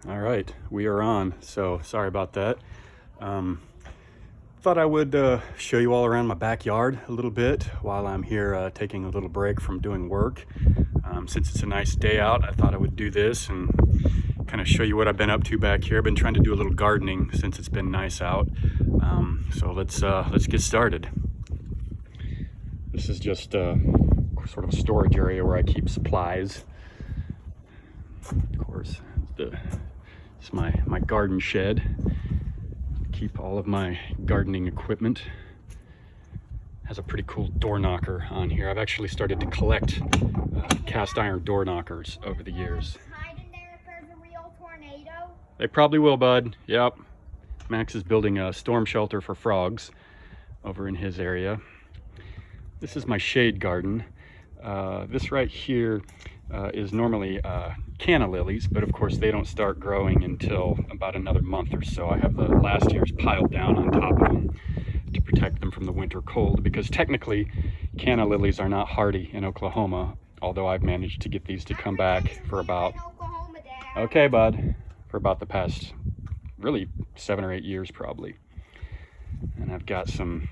All right, we are on. So sorry about that. Thought I would show you all around my backyard a little bit while I'm here taking a little break from doing work. Since it's a nice day out, I thought I would do this and kind of show you what I've been up to back here. I've been trying to do a little gardening since it's been nice out. So let's get started. This is just sort of a storage area where I keep supplies. Of course, it's my garden shed. Keep all of my gardening equipment. Has a pretty cool door knocker on here. I've actually started to collect cast iron door knockers over the years. Hide in there if there's a real tornado? They probably will, bud. Yep. Max is building a storm shelter for frogs over in his area. This is my shade garden. This right here is normally canna lilies, but of course they don't start growing until about another month or so. I have the last year's piled down on top of them to protect them from the winter cold, because technically canna lilies are not hardy in Oklahoma, although I've managed to get these to come back for about, okay bud, for about the past really 7 or 8 years probably. And I've got some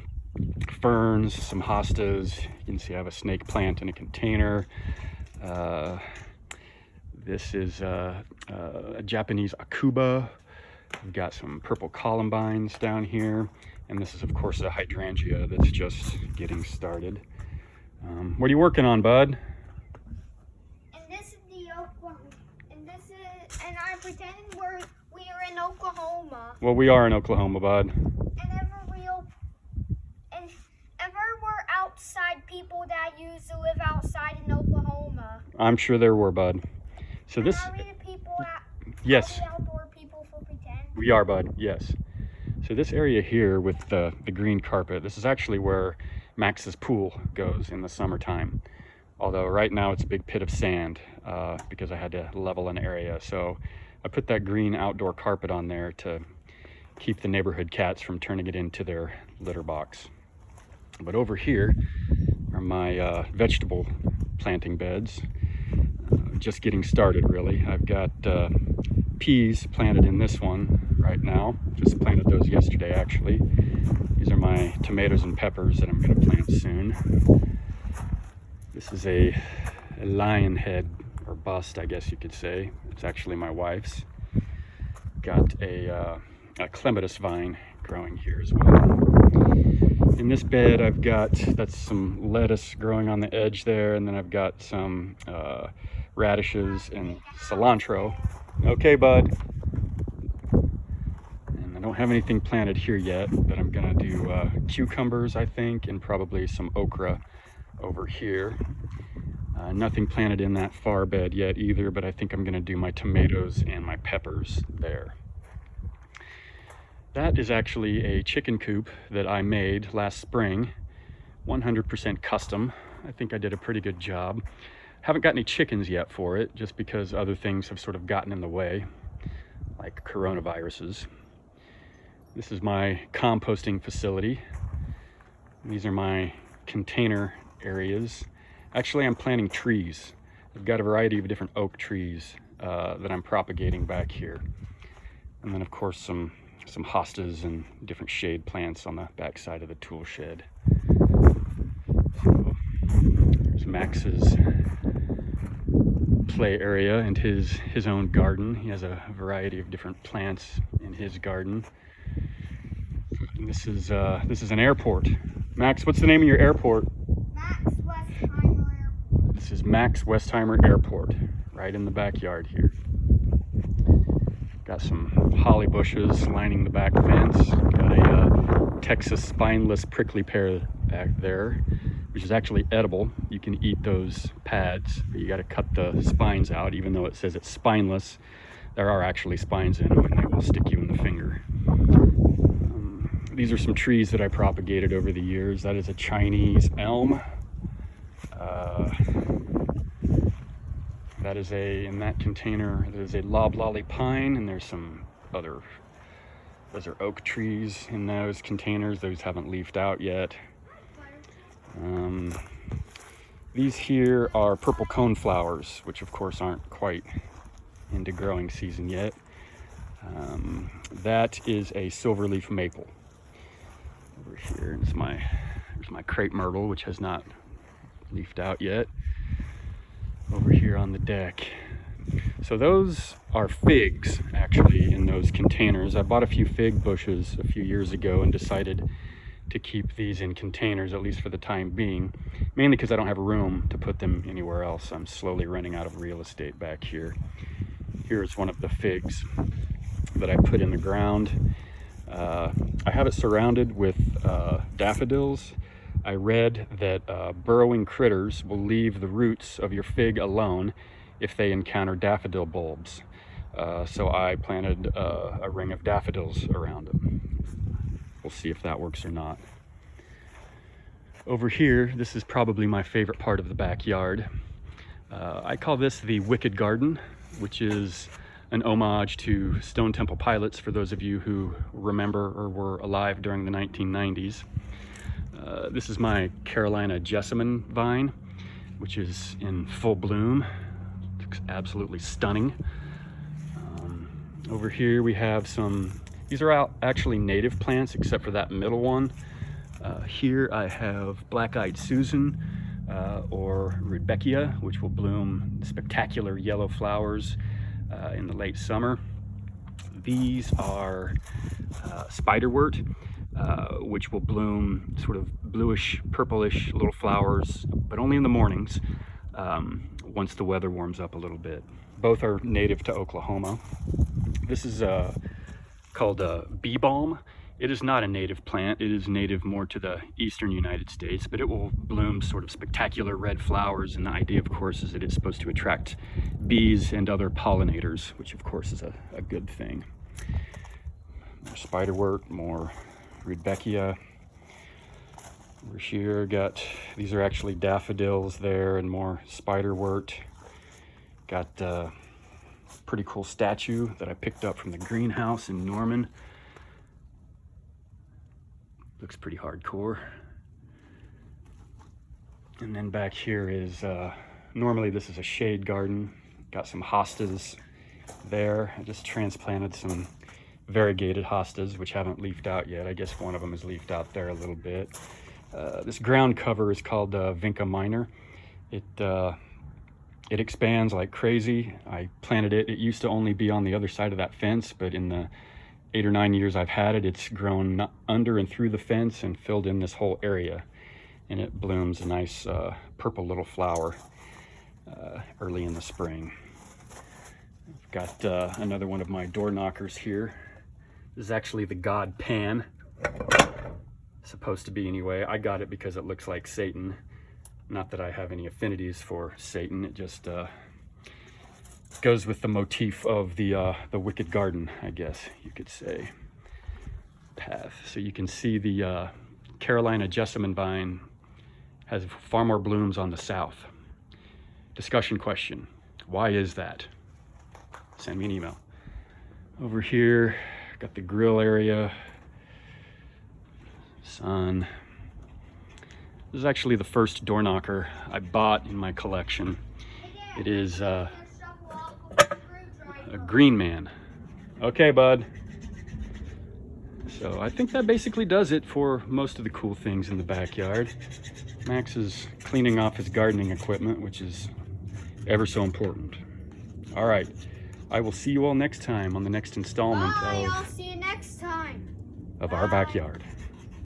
ferns, some hostas. You can see I have a snake plant in a container. This is a Japanese akuba. We've got some purple columbines down here. And this is, of course, a hydrangea that's just getting started. What are you working on, bud? And this is the Oklahoma. And I'm pretending we are in Oklahoma. Well, we are in Oklahoma, bud. And ever were outside people that used to live outside in Oklahoma? I'm sure there were, bud. So this. Are we the people yes. Are we outdoor people for pretend? We are, bud. Yes. So this area here with the green carpet, this is actually where Max's pool goes in the summertime. Although right now it's a big pit of sand because I had to level an area. So I put that green outdoor carpet on there to keep the neighborhood cats from turning it into their litter box. But over here are my vegetable planting beds. Just getting started, really. I've got peas planted in this one right now. Just planted those yesterday, actually. These are my tomatoes and peppers that I'm going to plant soon. This is a lion head, or bust, I guess you could say. It's actually my wife's. Got a clematis vine growing here as well. In this bed, I've got, that's some lettuce growing on the edge there, and then I've got some radishes and cilantro. Okay, bud. And I don't have anything planted here yet, but I'm gonna do cucumbers, I think, and probably some okra over here. Nothing planted in that far bed yet either, but I think I'm gonna do my tomatoes and my peppers there. That is actually a chicken coop that I made last spring, 100% custom. I think I did a pretty good job. Haven't got any chickens yet for it, just because other things have sort of gotten in the way, like coronaviruses. This is my composting facility. These are my container areas. Actually, I'm planting trees. I've got a variety of different oak trees that I'm propagating back here. And then, of course, some hostas and different shade plants on the back side of the tool shed. So there's Max's play area and his own garden. He has a variety of different plants in his garden. And this is an airport. Max, what's the name of your airport? Max Westheimer Airport. This is Max Westheimer Airport, right in the backyard here. Got some holly bushes lining the back fence. Got a Texas spineless prickly pear back there, which is actually edible. You can eat those pads, but you got to cut the spines out. Even though it says it's spineless, there are actually spines in them, and they will stick you in the finger. These are some trees that I propagated over the years. That is a Chinese elm. That is in that container, there's a loblolly pine, and there's some other, those are oak trees in those containers. Those haven't leafed out yet. These here are purple cone flowers, which of course aren't quite into growing season yet. That is a silverleaf maple. Over here is there's my crepe myrtle, which has not leafed out yet. Over here on the deck. So those are figs, actually, in those containers. I bought a few fig bushes a few years ago and decided to keep these in containers, at least for the time being, mainly because I don't have room to put them anywhere else. I'm slowly running out of real estate back here. Here's one of the figs that I put in the ground. I have it surrounded with daffodils. I read that burrowing critters will leave the roots of your fig alone if they encounter daffodil bulbs. So I planted a ring of daffodils around them. We'll see if that works or not. Over here, this is probably my favorite part of the backyard. I call this the Wicked Garden, which is an homage to Stone Temple Pilots, for those of you who remember or were alive during the 1990s. This is my Carolina jessamine vine, which is in full bloom. Looks absolutely stunning. Over here we have these are actually native plants, except for that middle one. Here I have Black-Eyed Susan, or Rudbeckia, which will bloom spectacular yellow flowers in the late summer. These are spiderwort, which will bloom sort of bluish, purplish little flowers, but only in the mornings, once the weather warms up a little bit. Both are native to Oklahoma. This is called bee balm. It is not a native plant. It is native more to the eastern United States, but it will bloom sort of spectacular red flowers. And the idea, of course, is that it's supposed to attract bees and other pollinators, which of course is a good thing. More spiderwort, more Rudbeckia. Over here, these are actually daffodils there, and more spiderwort. Got a pretty cool statue that I picked up from the greenhouse in Norman. Looks pretty hardcore. And then back here is, normally this is a shade garden. Got some hostas there. I just transplanted some variegated hostas, which haven't leafed out yet. I guess one of them has leafed out there a little bit. This ground cover is called Vinca minor. It expands like crazy. I planted it. It used to only be on the other side of that fence, but in the 8 or 9 years I've had it, it's grown under and through the fence and filled in this whole area. And it blooms a nice purple little flower early in the spring. I've got another one of my door knockers here. This is actually the god Pan. Supposed to be anyway. I got it because it looks like Satan. Not that I have any affinities for Satan. It just goes with the motif of the Wicked Garden, I guess you could say. Path. So you can see the Carolina jessamine vine has far more blooms on the south. Discussion question: why is that? Send me an email. Over here, got the grill area. Sun. This is actually the first door knocker I bought in my collection. It is a Greenman. Okay, bud. So I think that basically does it for most of the cool things in the backyard. Max is cleaning off his gardening equipment, which is ever so important. All right, I will see you all next time on the next installment I'll see you next time. of Our Backyard.